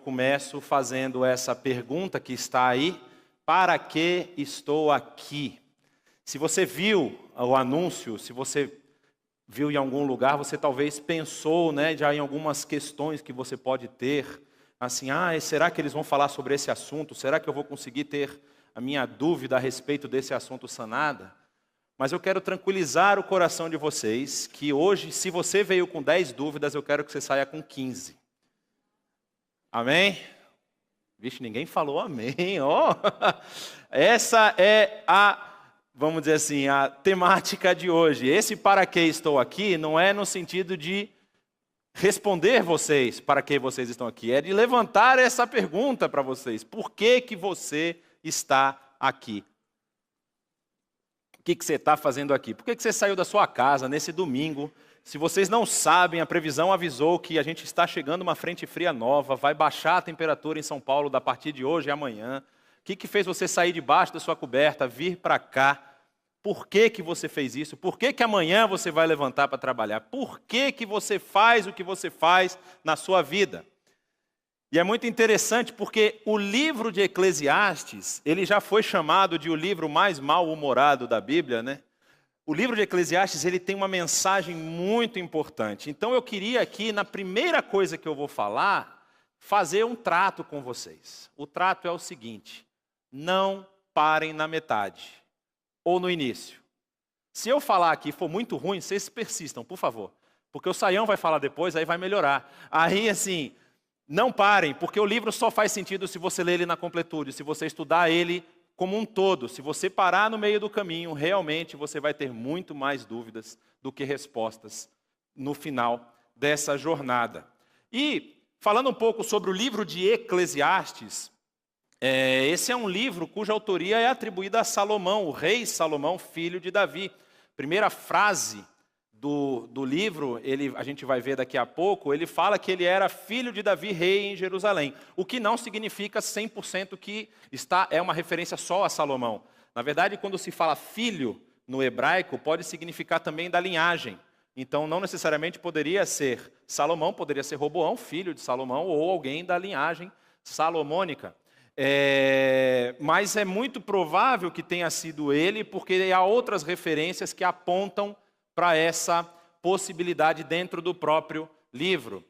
começo fazendo essa pergunta que está aí: para que estou aqui? Se você viu o anúncio, se você viu em algum lugar, você talvez pensou, né, já em algumas questões que você pode ter, assim, será que eles vão falar sobre esse assunto? Será que eu vou conseguir ter a minha dúvida a respeito desse assunto sanada? Mas eu quero tranquilizar o coração de vocês, que hoje, se você veio com 10 dúvidas, eu quero que você saia com 15. Amém? Vixe, ninguém falou amém, ó. Essa é vamos dizer assim, a temática de hoje. Esse para que estou aqui não é no sentido de responder vocês para que vocês estão aqui, é de levantar essa pergunta para vocês. Por que que você está aqui? O que você está fazendo aqui? Por que você saiu da sua casa nesse domingo? Se vocês não sabem, a previsão avisou que a gente está chegando uma frente fria nova, vai baixar a temperatura em São Paulo a partir de hoje e amanhã. O que fez você sair debaixo da sua coberta, vir para cá? Por que que você fez isso? Por que que amanhã você vai levantar para trabalhar? Por que que você faz o que você faz na sua vida? E é muito interessante porque o livro de Eclesiastes, ele já foi chamado de o livro mais mal-humorado da Bíblia, né? O livro de Eclesiastes, ele tem uma mensagem muito importante. Então eu queria aqui, na primeira coisa que eu vou falar, fazer um trato com vocês. O trato é o seguinte: não parem na metade ou no início. Se eu falar aqui e for muito ruim, vocês persistam, por favor. Porque o Saião vai falar depois, aí vai melhorar. Aí, assim, não parem, porque o livro só faz sentido se você ler ele na completude, se você estudar ele como um todo. Se você parar no meio do caminho, realmente você vai ter muito mais dúvidas do que respostas no final dessa jornada. E, falando um pouco sobre o livro de Eclesiastes, esse é um livro cuja autoria é atribuída a Salomão, o rei Salomão, filho de Davi. Primeira frase do livro, a gente vai ver daqui a pouco, ele fala que ele era filho de Davi, rei em Jerusalém. O que não significa 100% que é uma referência só a Salomão. Na verdade, quando se fala filho no hebraico, pode significar também da linhagem. Então, não necessariamente poderia ser Salomão, poderia ser Roboão, filho de Salomão, ou alguém da linhagem salomônica. Mas é muito provável que tenha sido ele, porque há outras referências que apontam para essa possibilidade dentro do próprio livro.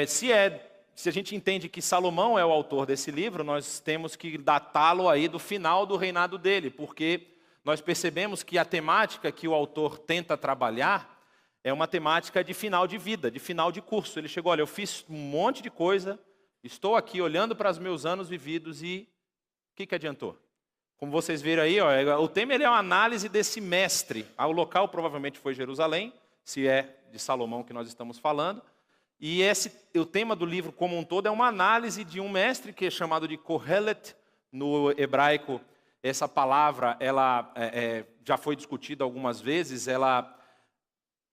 Se a gente entende que Salomão é o autor desse livro, nós temos que datá-lo aí do final do reinado dele, porque nós percebemos que a temática que o autor tenta trabalhar é uma temática de final de vida, de final de curso. Ele chegou, olha, eu fiz um monte de coisa, estou aqui olhando para os meus anos vividos e o que adiantou? Como vocês viram aí, o tema é uma análise desse mestre. O local provavelmente foi Jerusalém, se é de Salomão que nós estamos falando. E o tema do livro como um todo é uma análise de um mestre que é chamado de Kohelet. No hebraico, essa palavra ela já foi discutida algumas vezes. Ela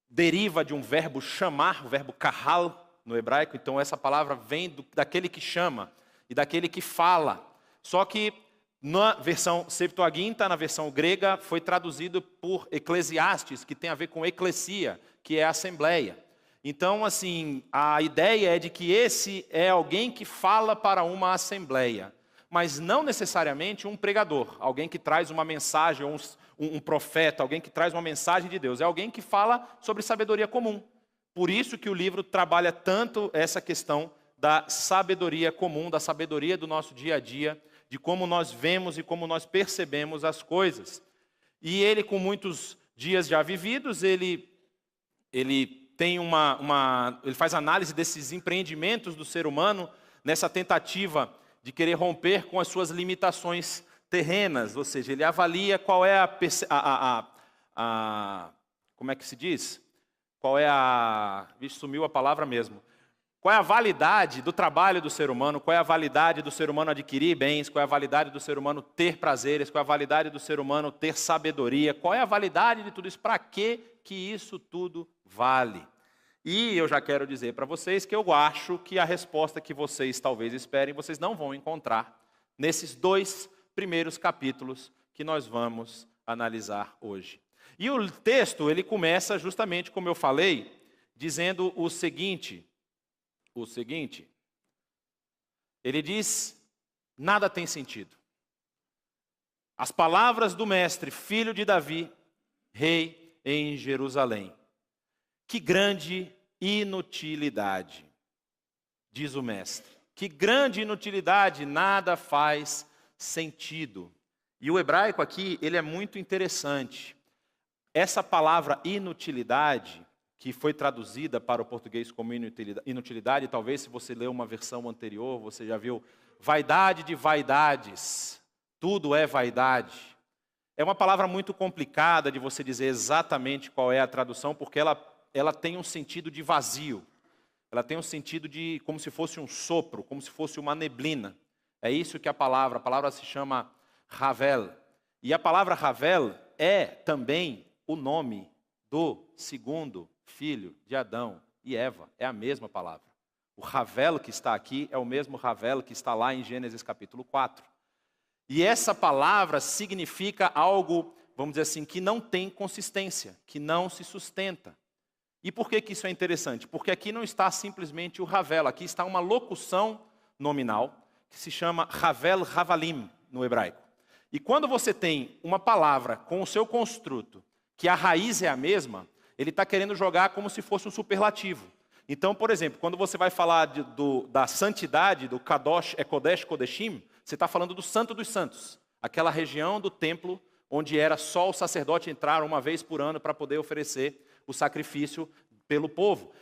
deriva de um verbo chamar, o verbo kahal no hebraico. Então essa palavra vem daquele que chama e daquele que fala. Só que na versão Septuaginta, na versão grega, foi traduzido por Eclesiastes, que tem a ver com eclesia, que é a assembleia. Então, assim, a ideia é de que esse é alguém que fala para uma assembleia, mas não necessariamente um pregador, alguém que traz uma mensagem, ou um profeta, alguém que traz uma mensagem de Deus. É alguém que fala sobre sabedoria comum. Por isso que o livro trabalha tanto essa questão da sabedoria comum, da sabedoria do nosso dia a dia, de como nós vemos e como nós percebemos as coisas. E ele, com muitos dias já vividos, ele tem ele faz análise desses empreendimentos do ser humano nessa tentativa de querer romper com as suas limitações terrenas, ou seja, ele avalia qual é como é que se diz? Vixe, sumiu a palavra mesmo. Qual é a validade do trabalho do ser humano? Qual é a validade do ser humano adquirir bens? Qual é a validade do ser humano ter prazeres? Qual é a validade do ser humano ter sabedoria? Qual é a validade de tudo isso? Para que isso tudo vale? E eu já quero dizer para vocês que eu acho que a resposta que vocês talvez esperem, vocês não vão encontrar nesses 2 primeiros capítulos que nós vamos analisar hoje. E o texto, ele começa justamente, como eu falei, dizendo o seguinte, Ele diz, nada tem sentido. As palavras do mestre, filho de Davi, rei em Jerusalém. Que grande inutilidade, diz o mestre. Que grande inutilidade, nada faz sentido. E o hebraico aqui, ele é muito interessante. Essa palavra inutilidade, que foi traduzida para o português como inutilidade, talvez se você ler uma versão anterior, você já viu, vaidade de vaidades, tudo é vaidade. É uma palavra muito complicada de você dizer exatamente qual é a tradução, porque ela tem um sentido de vazio. Ela tem um sentido de como se fosse um sopro, como se fosse uma neblina. É isso que a palavra se chama Havel. E a palavra Havel é também o nome do segundo filho de Adão e Eva. É a mesma palavra. O Havel que está aqui é o mesmo Havel que está lá em Gênesis capítulo 4. E essa palavra significa algo, vamos dizer assim, que não tem consistência, que não se sustenta. E por que isso é interessante? Porque aqui não está simplesmente o Havel, aqui está uma locução nominal, que se chama Havel Havalim no hebraico. E quando você tem uma palavra com o seu construto, que a raiz é a mesma, ele está querendo jogar como se fosse um superlativo. Então, por exemplo, quando você vai falar da santidade, do Kadosh, Kodesh, Kodeshim, você está falando do Santo dos Santos, aquela região do templo onde era só o sacerdote entrar uma vez por ano para poder oferecer o sacrifício pelo povo.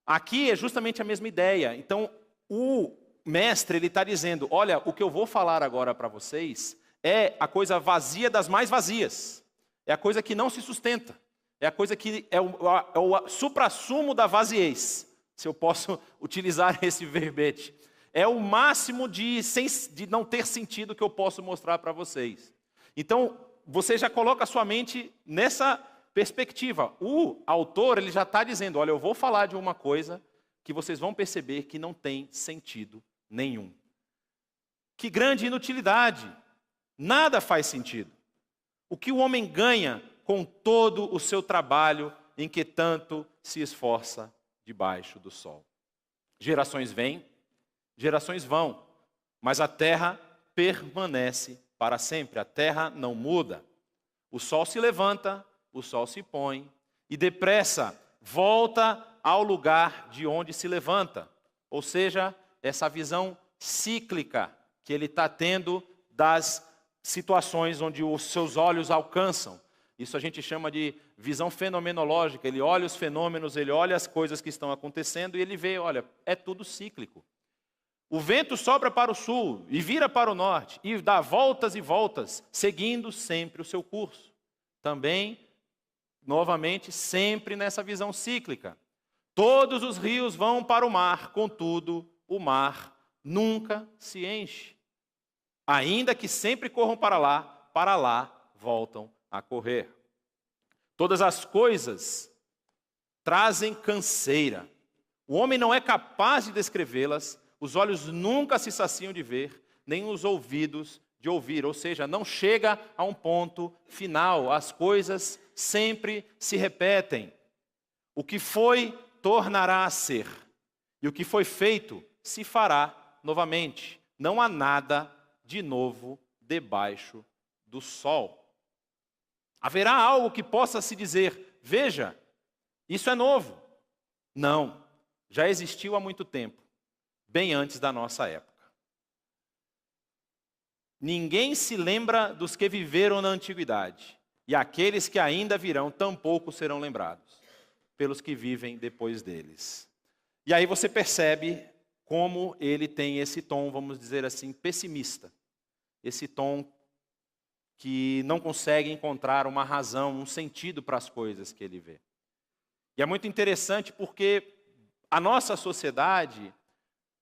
Aqui é justamente a mesma ideia. Então, o mestre ele está dizendo, olha, o que eu vou falar agora para vocês é a coisa vazia das mais vazias. É a coisa que não se sustenta. É a coisa que é o suprassumo da vaziez, se eu posso utilizar esse verbete. É o máximo de não ter sentido que eu posso mostrar para vocês. Então, você já coloca a sua mente nessa perspectiva. O autor ele já está dizendo, olha, eu vou falar de uma coisa que vocês vão perceber que não tem sentido nenhum. Que grande inutilidade. Nada faz sentido. O que o homem ganha com todo o seu trabalho em que tanto se esforça debaixo do sol? Gerações vêm, gerações vão, mas a terra permanece para sempre. A terra não muda. O sol se levanta, o sol se põe e depressa volta ao lugar de onde se levanta. Ou seja, essa visão cíclica que ele está tendo das situações onde os seus olhos alcançam. Isso a gente chama de visão fenomenológica. Ele olha os fenômenos, ele olha as coisas que estão acontecendo e ele vê, olha, é tudo cíclico. O vento sopra para o sul e vira para o norte e dá voltas e voltas, seguindo sempre o seu curso. Também, novamente, sempre nessa visão cíclica. Todos os rios vão para o mar, contudo, o mar nunca se enche. Ainda que sempre corram para lá voltam a correr. Todas as coisas trazem canseira. O homem não é capaz de descrevê-las, os olhos nunca se saciam de ver, nem os ouvidos de ouvir, ou seja, não chega a um ponto final, as coisas sempre se repetem. O que foi, tornará a ser, e o que foi feito, se fará novamente. Não há nada de novo debaixo do sol. Haverá algo que possa se dizer, veja, isso é novo. Não, já existiu há muito tempo, bem antes da nossa época. Ninguém se lembra dos que viveram na antiguidade, e aqueles que ainda virão tampouco serão lembrados, pelos que vivem depois deles. E aí você percebe como ele tem esse tom, vamos dizer assim, pessimista. Esse tom que não consegue encontrar uma razão, um sentido para as coisas que ele vê. E é muito interessante porque a nossa sociedade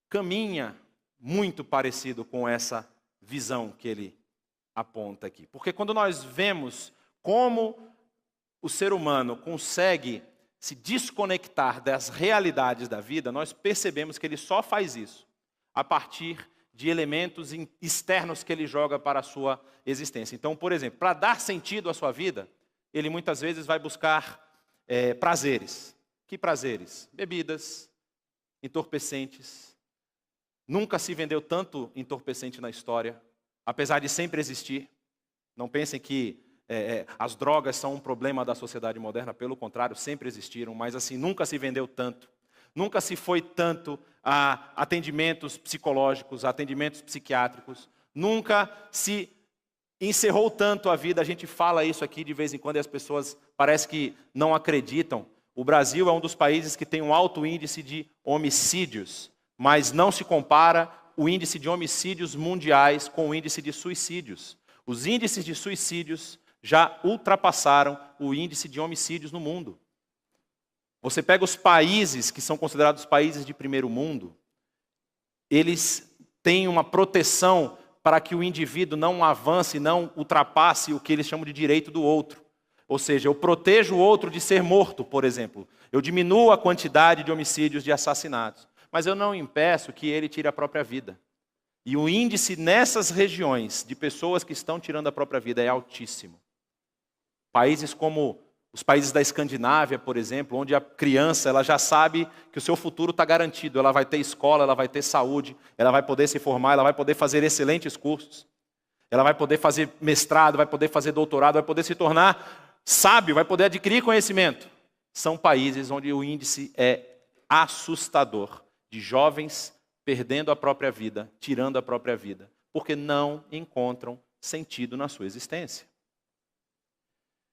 caminha muito parecido com essa visão que ele aponta aqui. Porque quando nós vemos como o ser humano consegue se desconectar das realidades da vida, nós percebemos que ele só faz isso a partir de elementos externos que ele joga para a sua existência. Então, por exemplo, para dar sentido à sua vida, ele muitas vezes vai buscar prazeres. Que prazeres? Bebidas, entorpecentes, Nunca se vendeu tanto entorpecente na história, apesar de sempre existir. Não pensem que as drogas são um problema da sociedade moderna, pelo contrário, sempre existiram, mas assim, nunca se vendeu tanto. Nunca se foi tanto a atendimentos psicológicos, a atendimentos psiquiátricos. Nunca se encerrou tanto a vida. A gente fala isso aqui de vez em quando e as pessoas parece que não acreditam. O Brasil é um dos países que tem um alto índice de homicídios, mas não se compara o índice de homicídios mundiais com o índice de suicídios. Os índices de suicídios já ultrapassaram o índice de homicídios no mundo. Você pega os países que são considerados países de primeiro mundo, eles têm uma proteção para que o indivíduo não avance, não ultrapasse o que eles chamam de direito do outro. Ou seja, eu protejo o outro de ser morto, por exemplo. Eu diminuo a quantidade de homicídios, de assassinatos. Mas eu não impeço que ele tire a própria vida. E o índice nessas regiões de pessoas que estão tirando a própria vida é altíssimo. Países como os países da Escandinávia, por exemplo, onde a criança ela já sabe que o seu futuro está garantido. Ela vai ter escola, ela vai ter saúde, ela vai poder se formar, ela vai poder fazer excelentes cursos. Ela vai poder fazer mestrado, vai poder fazer doutorado, vai poder se tornar sábio, vai poder adquirir conhecimento. São países onde o índice é assustador de jovens perdendo a própria vida, tirando a própria vida, porque não encontram sentido na sua existência.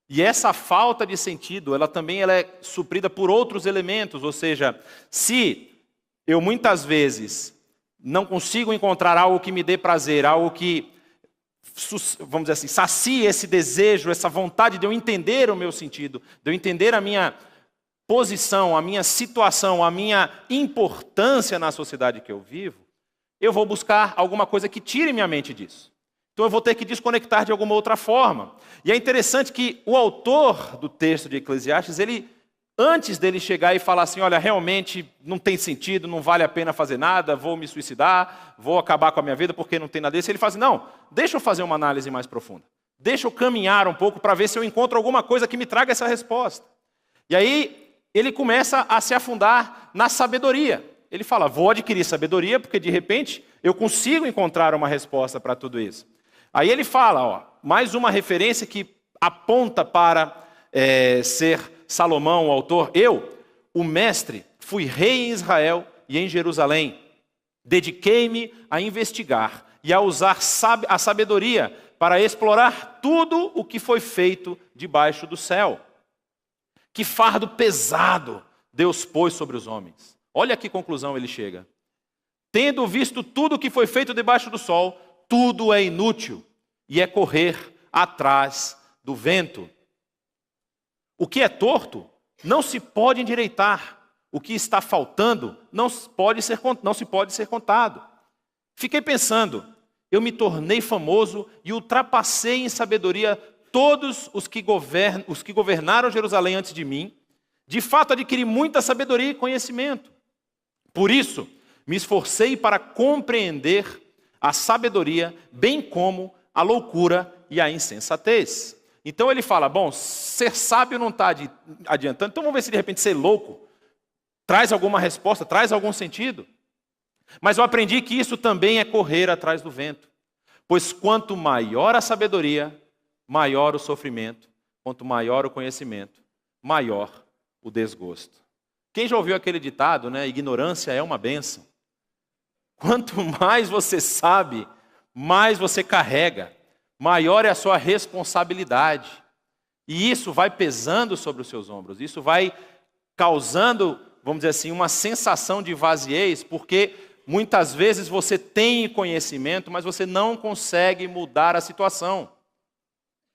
E essa falta de sentido, ela é suprida por outros elementos, ou seja, se eu muitas vezes não consigo encontrar algo que me dê prazer, algo que, vamos dizer assim, sacie esse desejo, essa vontade de eu entender o meu sentido, de eu entender a minha posição, a minha situação, a minha importância na sociedade que eu vivo, eu vou buscar alguma coisa que tire minha mente disso. Então eu vou ter que desconectar de alguma outra forma. E é interessante que o autor do texto de Eclesiastes, ele, antes dele chegar e falar assim, olha, realmente não tem sentido, não vale a pena fazer nada, vou me suicidar, vou acabar com a minha vida porque não tem nada disso, ele fala assim, não, deixa eu fazer uma análise mais profunda. Deixa eu caminhar um pouco para ver se eu encontro alguma coisa que me traga essa resposta. E aí ele começa a se afundar na sabedoria. Ele fala, vou adquirir sabedoria porque de repente eu consigo encontrar uma resposta para tudo isso. Aí ele fala, ó, mais uma referência que aponta para ser Salomão, o autor. Eu, o mestre, fui rei em Israel e em Jerusalém. Dediquei-me a investigar e a usar a sabedoria para explorar tudo o que foi feito debaixo do céu. Que fardo pesado Deus pôs sobre os homens. Olha que conclusão ele chega. Tendo visto tudo o que foi feito debaixo do sol, tudo é inútil e é correr atrás do vento. O que é torto não se pode endireitar. O que está faltando não se pode ser contado. Fiquei pensando, eu me tornei famoso e ultrapassei em sabedoria todos os que governaram Jerusalém antes de mim. De fato, adquiri muita sabedoria e conhecimento. Por isso, me esforcei para compreender a sabedoria, bem como a loucura e a insensatez. Então ele fala, bom, ser sábio não está adiantando, então vamos ver se de repente ser louco traz alguma resposta, traz algum sentido. Mas eu aprendi que isso também é correr atrás do vento. Pois quanto maior a sabedoria, maior o sofrimento. Quanto maior o conhecimento, maior o desgosto. Quem já ouviu aquele ditado, né? Ignorância é uma bênção. Quanto mais você sabe, mais você carrega, maior é a sua responsabilidade. E isso vai pesando sobre os seus ombros, isso vai causando, vamos dizer assim, uma sensação de vaziez, porque muitas vezes você tem conhecimento, mas você não consegue mudar a situação.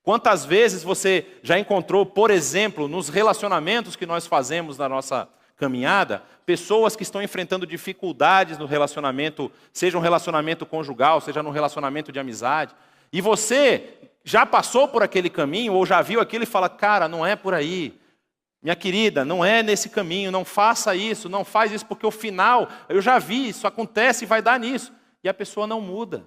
Quantas vezes você já encontrou, por exemplo, nos relacionamentos que nós fazemos na nossa caminhada, pessoas que estão enfrentando dificuldades no relacionamento, seja um relacionamento conjugal, seja num relacionamento de amizade, e você já passou por aquele caminho, ou já viu aquilo e fala, cara, não é por aí, minha querida, não é nesse caminho, não faça isso, não faz isso, porque o final, eu já vi, isso acontece e vai dar nisso, e a pessoa não muda.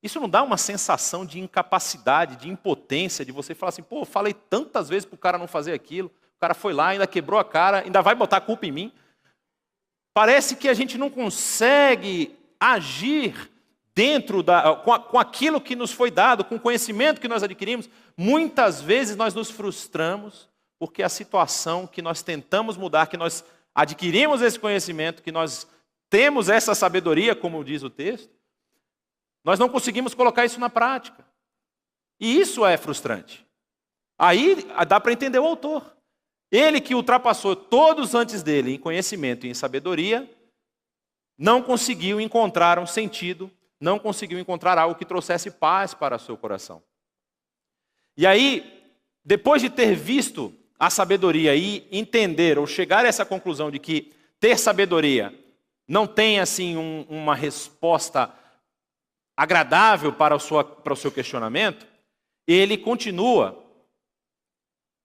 Isso não dá uma sensação de incapacidade, de impotência, de você falar assim, pô, falei tantas vezes para o cara não fazer aquilo, o cara foi lá, ainda quebrou a cara, ainda vai botar a culpa em mim. Parece que a gente não consegue agir com aquilo que nos foi dado, com o conhecimento que nós adquirimos. Muitas vezes nós nos frustramos porque a situação que nós tentamos mudar, que nós adquirimos esse conhecimento, que nós temos essa sabedoria, como diz o texto, nós não conseguimos colocar isso na prática. E isso é frustrante. Aí dá para entender o autor. Ele que ultrapassou todos antes dele em conhecimento e em sabedoria, não conseguiu encontrar um sentido, não conseguiu encontrar algo que trouxesse paz para o seu coração. E aí, depois de ter visto a sabedoria e entender ou chegar a essa conclusão de que ter sabedoria não tem assim uma resposta agradável para o seu questionamento, ele continua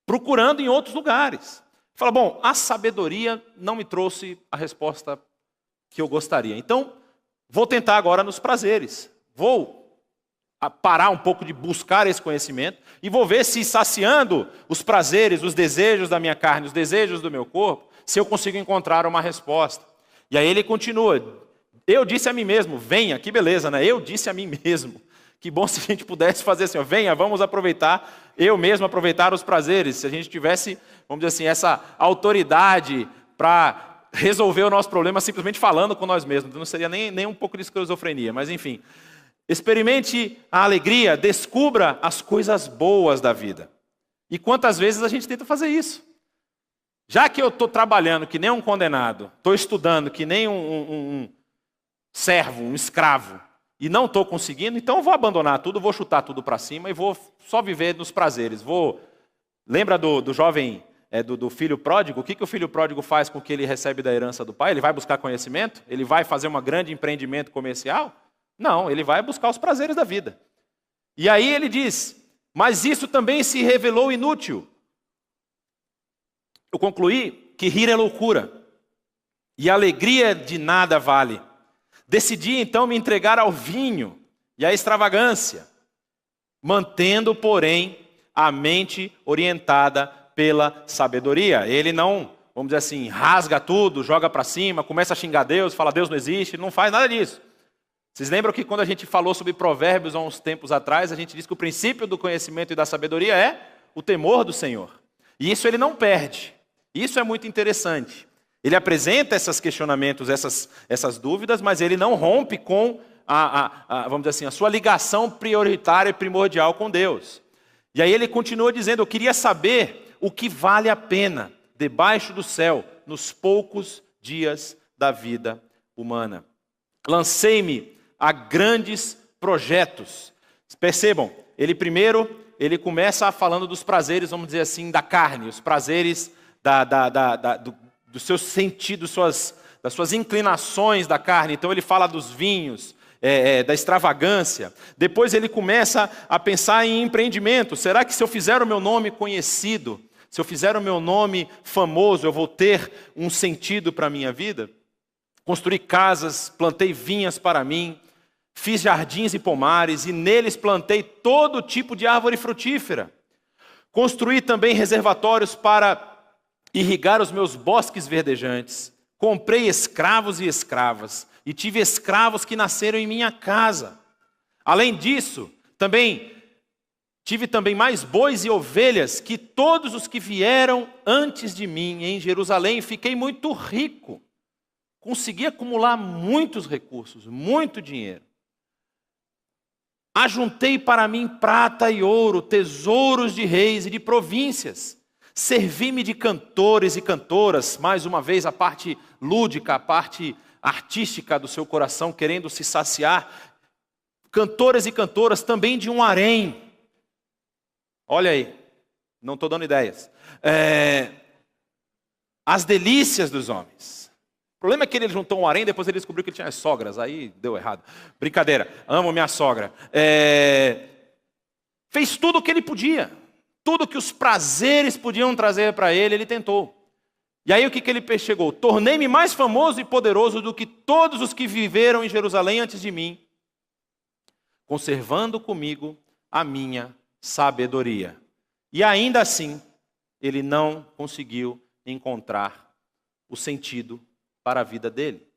procurando em outros lugares. Fala, bom, a sabedoria não me trouxe a resposta que eu gostaria. Então, vou tentar agora nos prazeres. Vou parar um pouco de buscar esse conhecimento e vou ver se saciando os prazeres, os desejos da minha carne, os desejos do meu corpo, se eu consigo encontrar uma resposta. E aí ele continua, eu disse a mim mesmo, venha, que beleza, né? Eu disse a mim mesmo. Que bom se a gente pudesse fazer assim, ó, venha, vamos aproveitar, eu mesmo aproveitar os prazeres. Se a gente tivesse, vamos dizer assim, essa autoridade para resolver o nosso problema simplesmente falando com nós mesmos. Não seria nem um pouco de esquizofrenia, mas enfim. Experimente a alegria, descubra as coisas boas da vida. E quantas vezes a gente tenta fazer isso? Já que eu estou trabalhando que nem um condenado, estou estudando que nem um servo, um escravo, e não estou conseguindo, então eu vou abandonar tudo, vou chutar tudo para cima e vou só viver nos prazeres. Lembra do jovem, do filho pródigo? O que o filho pródigo faz com o que ele recebe da herança do pai? Ele vai buscar conhecimento? Ele vai fazer um grande empreendimento comercial? Não, ele vai buscar os prazeres da vida. E aí ele diz, mas isso também se revelou inútil. Eu concluí que rir é loucura e a alegria de nada vale. Decidi então me entregar ao vinho e à extravagância, mantendo, porém, a mente orientada pela sabedoria. Ele não, vamos dizer assim, rasga tudo, joga para cima, começa a xingar Deus, fala Deus não existe, não faz nada disso. Vocês lembram que quando a gente falou sobre provérbios há uns tempos atrás, a gente disse que o princípio do conhecimento e da sabedoria é o temor do Senhor. E isso ele não perde. Isso é muito interessante. Ele apresenta esses questionamentos, essas dúvidas, mas ele não rompe com, vamos dizer assim, a sua ligação prioritária e primordial com Deus. E aí ele continua dizendo, eu queria saber o que vale a pena debaixo do céu nos poucos dias da vida humana. Lancei-me a grandes projetos. Percebam, ele começa falando dos prazeres, vamos dizer assim, da carne, os prazeres do seu sentido, das suas inclinações da carne. Então ele fala dos vinhos, da extravagância. Depois ele começa a pensar em empreendimento. Será que se eu fizer o meu nome conhecido, se eu fizer o meu nome famoso, eu vou ter um sentido para a minha vida? Construí casas, plantei vinhas para mim, fiz jardins e pomares, e neles plantei todo tipo de árvore frutífera. Construí também reservatórios para irrigar os meus bosques verdejantes. Comprei escravos e escravas, e tive escravos que nasceram em minha casa. Além disso, tive também mais bois e ovelhas que todos os que vieram antes de mim em Jerusalém. Fiquei muito rico. Consegui acumular muitos recursos, muito dinheiro. Ajuntei para mim prata e ouro, tesouros de reis e de províncias. Servi-me de cantores e cantoras, mais uma vez a parte lúdica, a parte artística do seu coração, querendo se saciar. Cantores e cantoras também de um harém. Olha aí, não estou dando ideias. As delícias dos homens. O problema é que ele juntou um harém, depois ele descobriu que ele tinha as sogras, aí deu errado. Brincadeira, amo minha sogra. Fez tudo o que ele podia. Tudo que os prazeres podiam trazer para ele, ele tentou. E aí o que ele chegou? Tornei-me mais famoso e poderoso do que todos os que viveram em Jerusalém antes de mim, conservando comigo a minha sabedoria. E ainda assim, ele não conseguiu encontrar o sentido para a vida dele.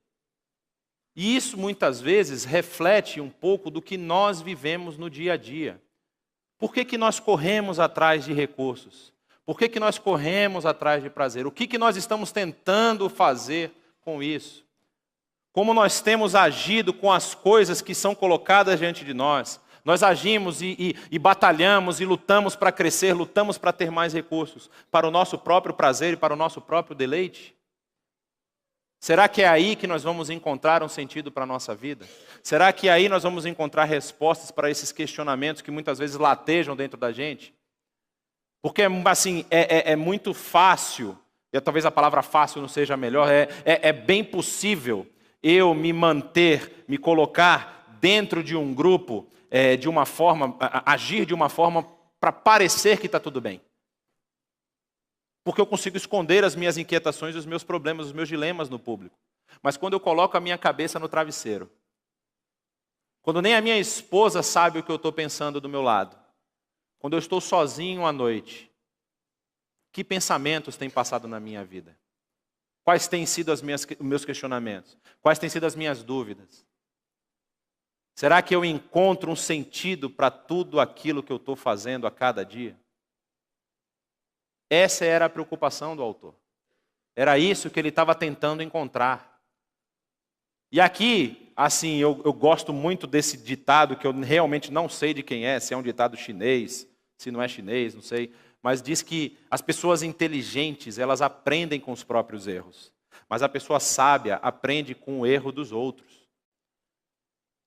E isso muitas vezes reflete um pouco do que nós vivemos no dia a dia. Por que nós corremos atrás de recursos? Por que nós corremos atrás de prazer? O que nós estamos tentando fazer com isso? Como nós temos agido com as coisas que são colocadas diante de nós? Nós agimos e batalhamos e lutamos para crescer, lutamos para ter mais recursos, para o nosso próprio prazer e para o nosso próprio deleite? Será que é aí que nós vamos encontrar um sentido para a nossa vida? Será que aí nós vamos encontrar respostas para esses questionamentos que muitas vezes latejam dentro da gente? Porque, assim, é muito fácil, e talvez a palavra fácil não seja a melhor, é bem possível eu me manter, me colocar dentro de um grupo, de uma forma, agir de uma forma para parecer que está tudo bem. Porque eu consigo esconder as minhas inquietações, os meus problemas, os meus dilemas no público. Mas quando eu coloco a minha cabeça no travesseiro, quando nem a minha esposa sabe o que eu estou pensando do meu lado, quando eu estou sozinho à noite, que pensamentos têm passado na minha vida? Quais têm sido os meus questionamentos? Quais têm sido as minhas dúvidas? Será que eu encontro um sentido para tudo aquilo que eu estou fazendo a cada dia? Essa era a preocupação do autor. Era isso que ele estava tentando encontrar. E aqui, assim, eu gosto muito desse ditado, que eu realmente não sei de quem é, se é um ditado chinês, se não é chinês, não sei. Mas diz que as pessoas inteligentes, elas aprendem com os próprios erros. Mas a pessoa sábia aprende com o erro dos outros.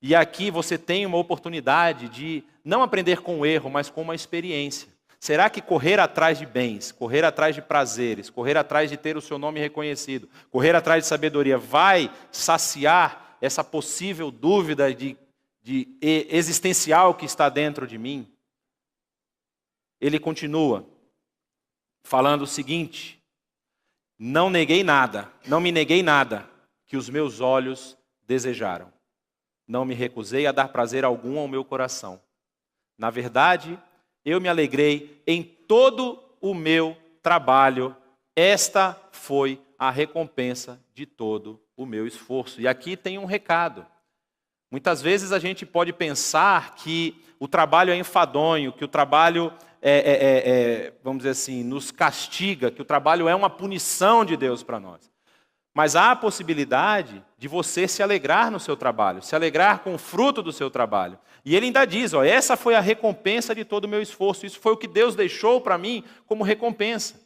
E aqui você tem uma oportunidade de não aprender com o erro, mas com uma experiência. Será que correr atrás de bens, correr atrás de prazeres, correr atrás de ter o seu nome reconhecido, correr atrás de sabedoria, vai saciar essa possível dúvida de existencial que está dentro de mim? Ele continua falando o seguinte: não neguei nada, não me neguei nada que os meus olhos desejaram. Não me recusei a dar prazer algum ao meu coração. Na verdade, eu me alegrei em todo o meu trabalho. Esta foi a recompensa de todo o meu esforço. E aqui tem um recado. Muitas vezes a gente pode pensar que o trabalho é enfadonho, que o trabalho vamos dizer assim, nos castiga, que o trabalho é uma punição de Deus para nós. Mas há a possibilidade de você se alegrar no seu trabalho, se alegrar com o fruto do seu trabalho. E ele ainda diz, essa foi a recompensa de todo o meu esforço. Isso foi o que Deus deixou para mim como recompensa.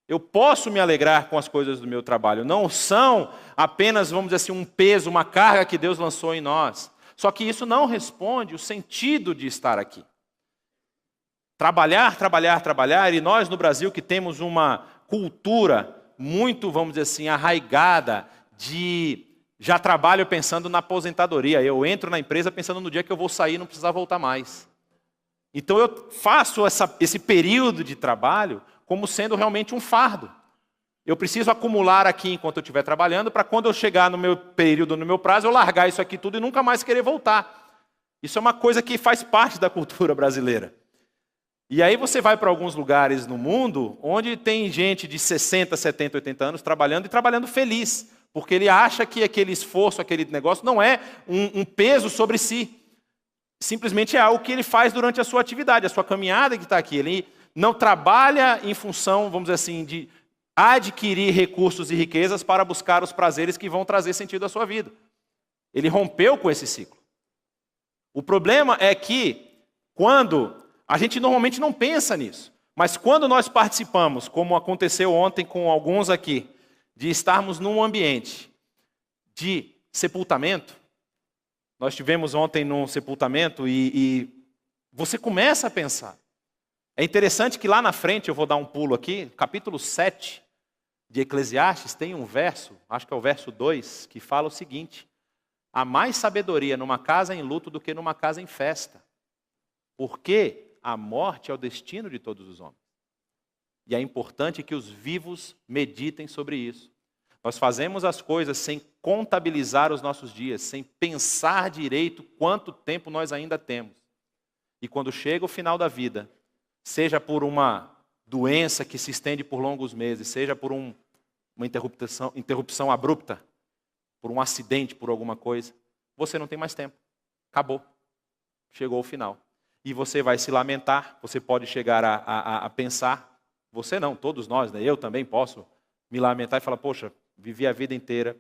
Eu posso me alegrar com as coisas do meu trabalho. Não são apenas, vamos dizer assim, um peso, uma carga que Deus lançou em nós. Só que isso não responde o sentido de estar aqui. Trabalhar, trabalhar, trabalhar. E nós no Brasil que temos uma cultura muito, vamos dizer assim, arraigada de já trabalho pensando na aposentadoria. Eu entro na empresa pensando no dia que eu vou sair e não precisar voltar mais. Então eu faço esse período de trabalho como sendo realmente um fardo. Eu preciso acumular aqui enquanto eu estiver trabalhando para quando eu chegar no meu período, no meu prazo, eu largar isso aqui tudo e nunca mais querer voltar. Isso é uma coisa que faz parte da cultura brasileira. E aí você vai para alguns lugares no mundo onde tem gente de 60, 70, 80 anos trabalhando e trabalhando feliz, porque ele acha que aquele esforço, aquele negócio não é um peso sobre si. Simplesmente é algo que ele faz durante a sua atividade, a sua caminhada que está aqui. Ele não trabalha em função, vamos dizer assim, de adquirir recursos e riquezas para buscar os prazeres que vão trazer sentido à sua vida. Ele rompeu com esse ciclo. O problema é que quando a gente normalmente não pensa nisso, mas quando nós participamos, como aconteceu ontem com alguns aqui, de estarmos num ambiente de sepultamento, nós tivemos ontem num sepultamento e você começa a pensar. É interessante que lá na frente, eu vou dar um pulo aqui, capítulo 7 de Eclesiastes, tem um verso, acho que é o verso 2, que fala o seguinte: há mais sabedoria numa casa em luto do que numa casa em festa, porque a morte é o destino de todos os homens. E é importante que os vivos meditem sobre isso. Nós fazemos as coisas sem contabilizar os nossos dias, sem pensar direito quanto tempo nós ainda temos. E quando chega o final da vida, seja por uma doença que se estende por longos meses, seja por uma interrupção abrupta, por um acidente, por alguma coisa, você não tem mais tempo. Acabou. Chegou o final. E você vai se lamentar, você pode chegar a pensar, você não, todos nós, né? Eu também posso me lamentar e falar, poxa, vivi a vida inteira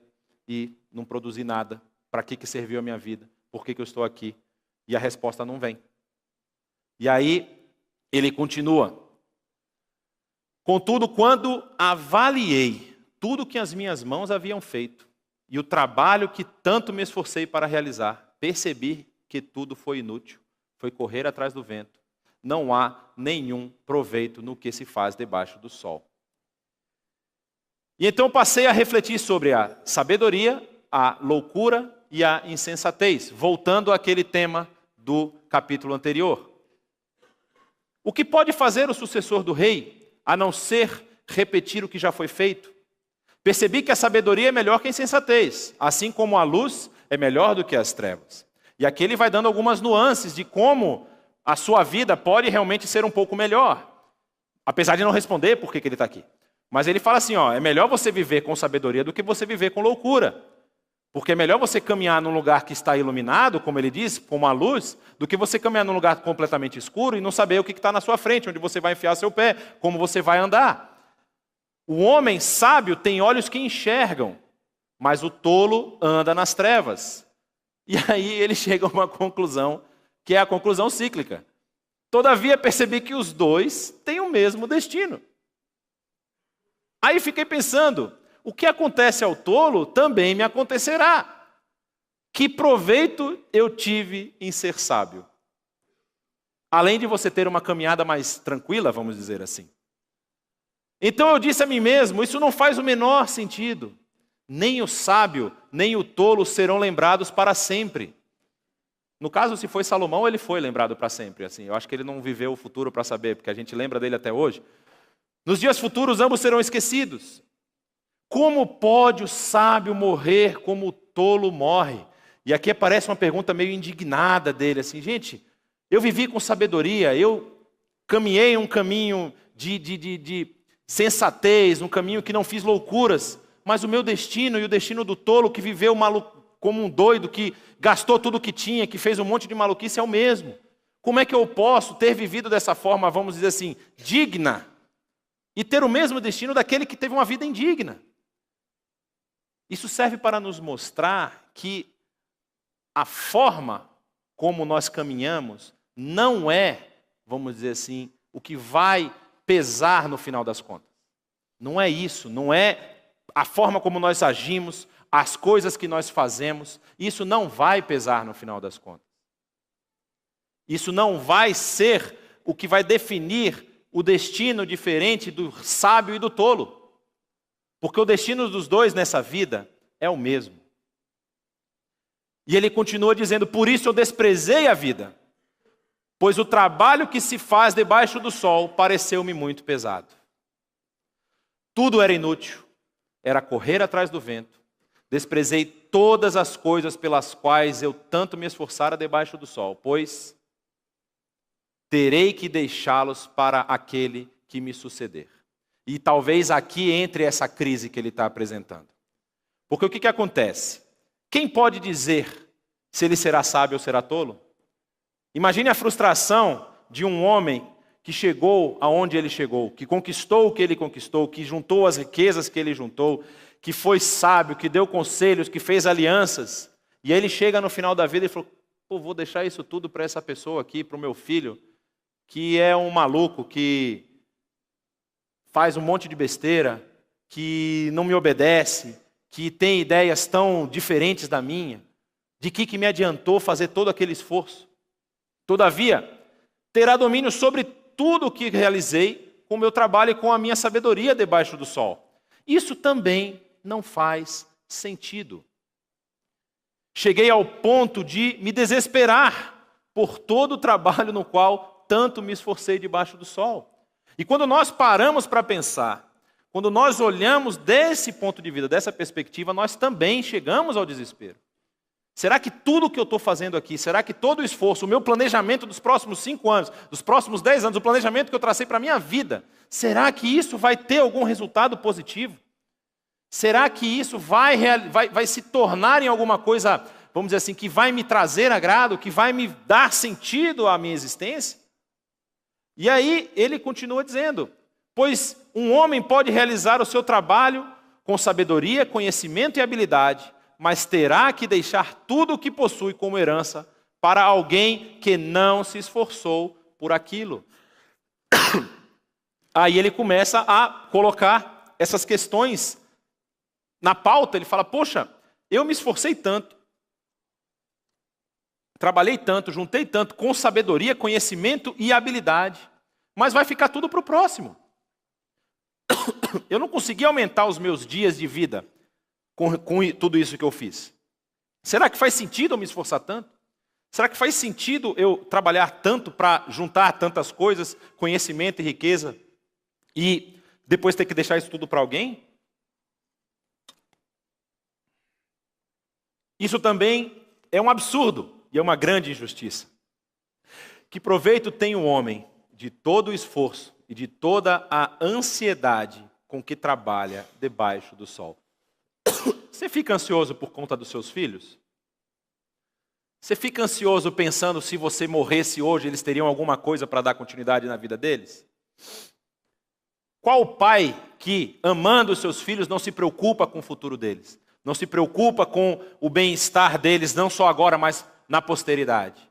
e não produzi nada. Para que serviu a minha vida? Por que eu estou aqui? E a resposta não vem. E aí, ele continua. Contudo, quando avaliei tudo que as minhas mãos haviam feito e o trabalho que tanto me esforcei para realizar, percebi que tudo foi inútil, foi correr atrás do vento. Não há nenhum proveito no que se faz debaixo do sol. E então passei a refletir sobre a sabedoria, a loucura e a insensatez, voltando àquele tema do capítulo anterior. O que pode fazer o sucessor do rei, a não ser repetir o que já foi feito? Percebi que a sabedoria é melhor que a insensatez, assim como a luz é melhor do que as trevas. E aqui ele vai dando algumas nuances de como a sua vida pode realmente ser um pouco melhor. Apesar de não responder por que ele está aqui. Mas ele fala assim, é melhor você viver com sabedoria do que você viver com loucura. Porque é melhor você caminhar num lugar que está iluminado, como ele diz, como a luz, do que você caminhar num lugar completamente escuro e não saber o que está na sua frente, onde você vai enfiar seu pé, como você vai andar. O homem sábio tem olhos que enxergam, mas o tolo anda nas trevas. E aí ele chega a uma conclusão, que é a conclusão cíclica. Todavia percebi que os dois têm o mesmo destino. Aí fiquei pensando, o que acontece ao tolo também me acontecerá. Que proveito eu tive em ser sábio? Além de você ter uma caminhada mais tranquila, vamos dizer assim. Então eu disse a mim mesmo, isso não faz o menor sentido. Nem o sábio, nem o tolo serão lembrados para sempre. No caso, se foi Salomão, ele foi lembrado para sempre. Assim, eu acho que ele não viveu o futuro para saber, porque a gente lembra dele até hoje. Nos dias futuros, ambos serão esquecidos. Como pode o sábio morrer como o tolo morre? E aqui aparece uma pergunta meio indignada dele, assim, gente, eu vivi com sabedoria, eu caminhei um caminho de sensatez, um caminho que não fiz loucuras, mas o meu destino e o destino do tolo que viveu como um doido, que gastou tudo o que tinha, que fez um monte de maluquice é o mesmo. Como é que eu posso ter vivido dessa forma, vamos dizer assim, digna, e ter o mesmo destino daquele que teve uma vida indigna? Isso serve para nos mostrar que a forma como nós caminhamos não é, vamos dizer assim, o que vai pesar no final das contas. Não é isso, não é a forma como nós agimos, as coisas que nós fazemos, isso não vai pesar no final das contas. Isso não vai ser o que vai definir o destino diferente do sábio e do tolo. Porque o destino dos dois nessa vida é o mesmo. E ele continua dizendo, por isso eu desprezei a vida, pois o trabalho que se faz debaixo do sol pareceu-me muito pesado. Tudo era inútil, era correr atrás do vento. Desprezei todas as coisas pelas quais eu tanto me esforçara debaixo do sol, pois terei que deixá-los para aquele que me suceder. E talvez aqui entre essa crise que ele está apresentando. Porque o que acontece? Quem pode dizer se ele será sábio ou será tolo? Imagine a frustração de um homem que chegou aonde ele chegou, que conquistou o que ele conquistou, que juntou as riquezas que ele juntou, que foi sábio, que deu conselhos, que fez alianças. E aí ele chega no final da vida e falou, vou deixar isso tudo para essa pessoa aqui, para o meu filho, que é um maluco, que faz um monte de besteira, que não me obedece, que tem ideias tão diferentes da minha. De que me adiantou fazer todo aquele esforço? Todavia, terá domínio sobre tudo o que realizei com o meu trabalho e com a minha sabedoria debaixo do sol. Isso também não faz sentido. Cheguei ao ponto de me desesperar por todo o trabalho no qual tanto me esforcei debaixo do sol. E quando nós paramos para pensar, quando nós olhamos desse ponto de vista, dessa perspectiva, nós também chegamos ao desespero. Será que tudo o que eu estou fazendo aqui, será que todo o esforço, o meu planejamento dos próximos 5 anos, dos próximos 10 anos, o planejamento que eu tracei para a minha vida, será que isso vai ter algum resultado positivo? Será que isso vai se tornar em alguma coisa, vamos dizer assim, que vai me trazer agrado, que vai me dar sentido à minha existência? E aí ele continua dizendo: pois um homem pode realizar o seu trabalho com sabedoria, conhecimento e habilidade, mas terá que deixar tudo o que possui como herança para alguém que não se esforçou por aquilo. Aí ele começa a colocar essas questões na pauta. Ele fala: poxa, eu me esforcei tanto, trabalhei tanto, juntei tanto com sabedoria, conhecimento e habilidade, mas vai ficar tudo para o próximo. Eu não consegui aumentar os meus dias de vida com tudo isso que eu fiz. Será que faz sentido eu me esforçar tanto? Será que faz sentido eu trabalhar tanto para juntar tantas coisas, conhecimento e riqueza, e depois ter que deixar isso tudo para alguém? Isso também é um absurdo e é uma grande injustiça. Que proveito tem o homem de todo o esforço e de toda a ansiedade com que trabalha debaixo do sol? Você fica ansioso por conta dos seus filhos? Você fica ansioso pensando se você morresse hoje, eles teriam alguma coisa para dar continuidade na vida deles? Qual pai que, amando os seus filhos, não se preocupa com o futuro deles? Não se preocupa com o bem-estar deles, não só agora, mas na posteridade?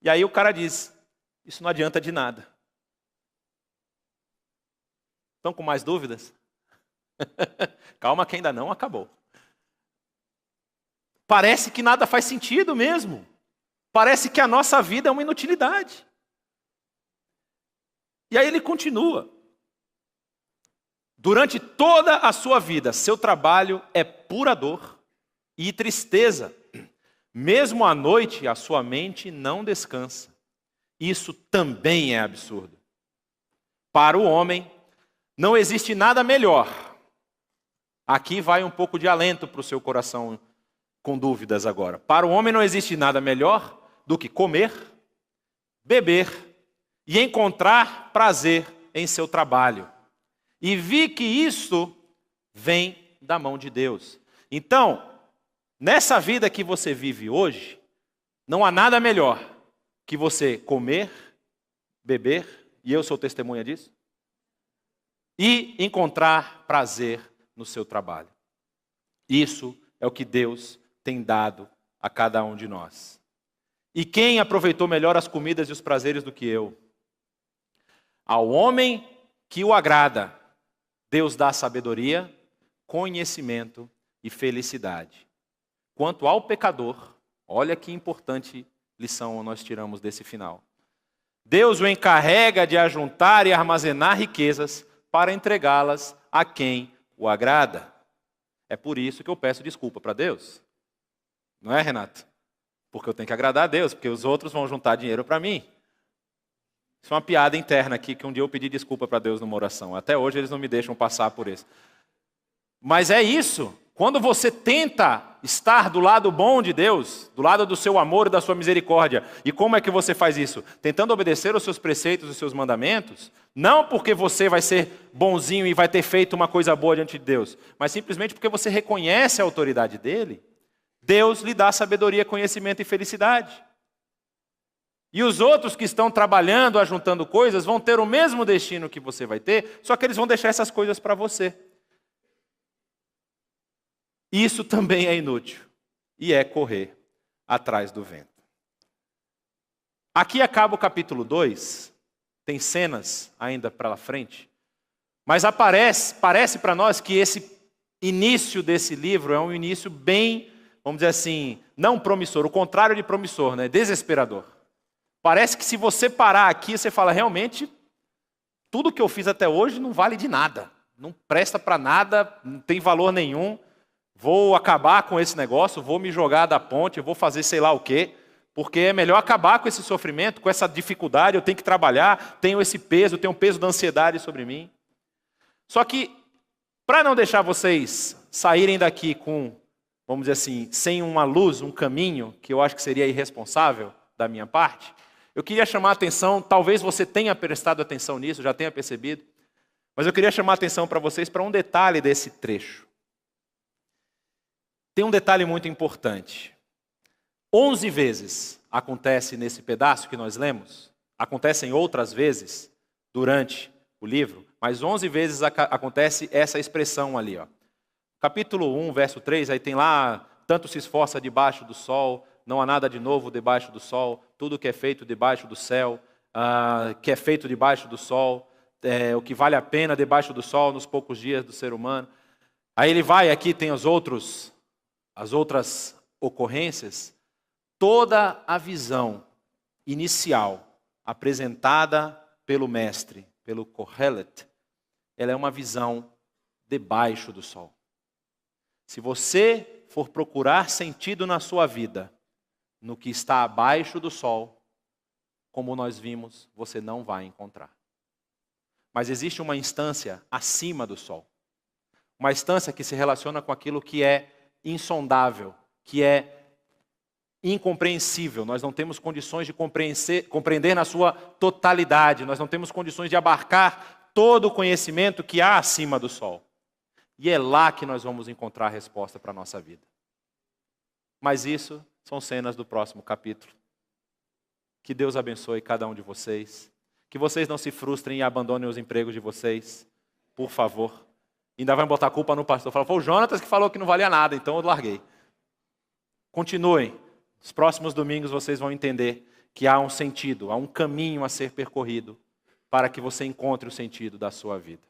E aí o cara diz: isso não adianta de nada. Estão com mais dúvidas? Calma que ainda não acabou. Parece que nada faz sentido mesmo. Parece que a nossa vida é uma inutilidade. E aí ele continua: durante toda a sua vida, seu trabalho é pura dor e tristeza. Mesmo à noite, a sua mente não descansa. Isso também é absurdo. Para o homem, não existe nada melhor. Aqui vai um pouco de alento para o seu coração com dúvidas agora. Para o homem não existe nada melhor do que comer, beber e encontrar prazer em seu trabalho. E vi que isso vem da mão de Deus. Então, nessa vida que você vive hoje, não há nada melhor que você comer, beber, e eu sou testemunha disso, e encontrar prazer no seu trabalho. Isso é o que Deus tem dado a cada um de nós. E quem aproveitou melhor as comidas e os prazeres do que eu? Ao homem que o agrada, Deus dá sabedoria, conhecimento e felicidade. Quanto ao pecador, olha que importante lição nós tiramos desse final. Deus o encarrega de ajuntar e armazenar riquezas para entregá-las a quem o agrada. É por isso que eu peço desculpa para Deus. Não é, Renato? Porque eu tenho que agradar a Deus, porque os outros vão juntar dinheiro para mim. Isso é uma piada interna aqui, que um dia eu pedi desculpa para Deus numa oração. Até hoje eles não me deixam passar por isso. Mas é isso. Quando você tenta estar do lado bom de Deus, do lado do seu amor e da sua misericórdia, e como é que você faz isso? Tentando obedecer os seus preceitos, os seus mandamentos, não porque você vai ser bonzinho e vai ter feito uma coisa boa diante de Deus, mas simplesmente porque você reconhece a autoridade dele, Deus lhe dá sabedoria, conhecimento e felicidade. E os outros que estão trabalhando, ajuntando coisas, vão ter o mesmo destino que você vai ter, só que eles vão deixar essas coisas para você. Isso também é inútil e é correr atrás do vento. Aqui acaba o capítulo 2, tem cenas ainda para frente, mas parece para nós que esse início desse livro é um início bem, vamos dizer assim, não promissor, o contrário de promissor, né? Desesperador. Parece que se você parar aqui, você fala: realmente, tudo que eu fiz até hoje não vale de nada, não presta para nada, não tem valor nenhum. Vou acabar com esse negócio, vou me jogar da ponte, vou fazer sei lá o quê, porque é melhor acabar com esse sofrimento, com essa dificuldade, eu tenho que trabalhar, tenho esse peso, tenho o peso da ansiedade sobre mim. Só que, para não deixar vocês saírem daqui com, vamos dizer assim, sem uma luz, um caminho, que eu acho que seria irresponsável da minha parte, eu queria chamar a atenção, talvez você tenha prestado atenção nisso, já tenha percebido, Mas eu queria chamar a atenção para vocês para um detalhe desse trecho. Tem um detalhe muito importante. 11 vezes acontece nesse pedaço que nós lemos, acontecem outras vezes durante o livro, mas 11 vezes acontece essa expressão ali. Ó. Capítulo 1, verso 3, aí tem lá, tanto se esforça debaixo do sol, não há nada de novo debaixo do sol, tudo que é feito debaixo do céu, que é feito debaixo do sol, o que vale a pena debaixo do sol nos poucos dias do ser humano. Aí ele vai, aqui tem as outras ocorrências, toda a visão inicial apresentada pelo mestre, pelo Kohelet, ela é uma visão debaixo do sol. Se você for procurar sentido na sua vida, no que está abaixo do sol, como nós vimos, você não vai encontrar. Mas existe uma instância acima do sol. Uma instância que se relaciona com aquilo que é insondável, que é incompreensível. Nós não temos condições de compreender na sua totalidade. Nós não temos condições de abarcar todo o conhecimento que há acima do sol. E é lá que nós vamos encontrar a resposta para a nossa vida. Mas isso são cenas do próximo capítulo. Que Deus abençoe cada um de vocês. Que vocês não se frustrem e abandonem os empregos de vocês. Por favor. Ainda vai botar a culpa no pastor. Foi o Jonatas que falou que não valia nada, então eu larguei. Continuem. Nos próximos domingos vocês vão entender que há um sentido, há um caminho a ser percorrido para que você encontre o sentido da sua vida.